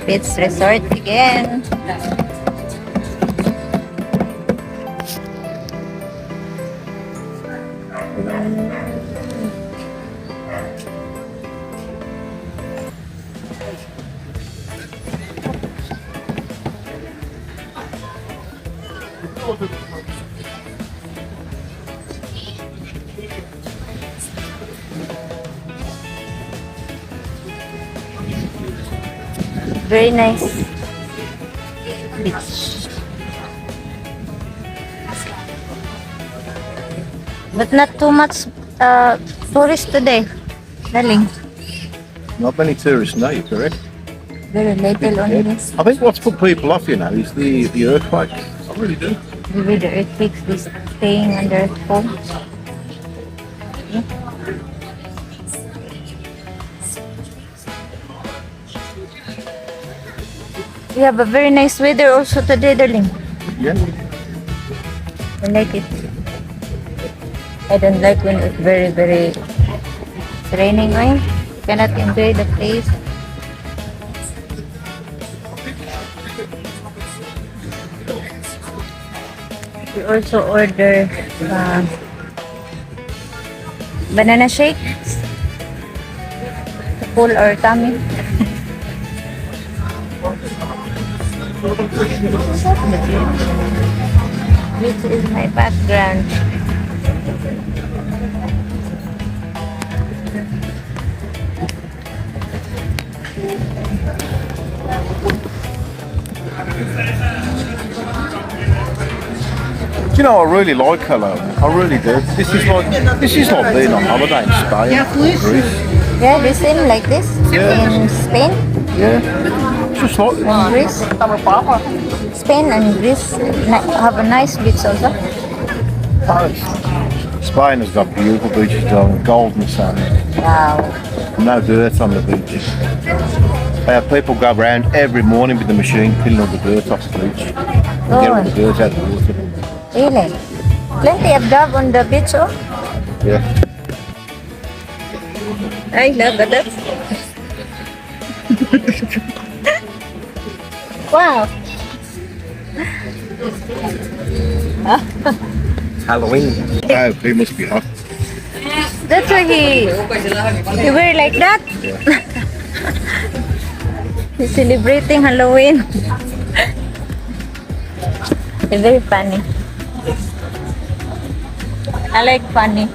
beach resort again. Very nice beach. But not too much tourists today, darling. Not many tourists now, you're correct. Very little on this. I think what's put people off, is the earthquake. I really do. Maybe the earthquakes is staying under home. We have a very nice weather also today, darling. Yeah. I like it. I don't like when it's very raining, right? Cannot enjoy the place. We also order banana shakes to cool our tummy. This is my background. Do you know, I really like Alona. I really do. This is like being on holiday in Spain or Greece. Yeah, they seem like this in Spain. Yeah. Just like And Greece. Spain and Greece have a nice beach also. Spain has got beautiful beaches, golden sand, Wow. no dirt on the beaches. They have people go around every morning with the machine peeling all the dirt off the beach. And get all the dirt out of the water. Really? Plenty of dog on the beach, oh? Yeah. I love that. Wow. Halloween. Oh, he must be hot. That's why he wear like that. He's celebrating Halloween. It's very funny. I like funny.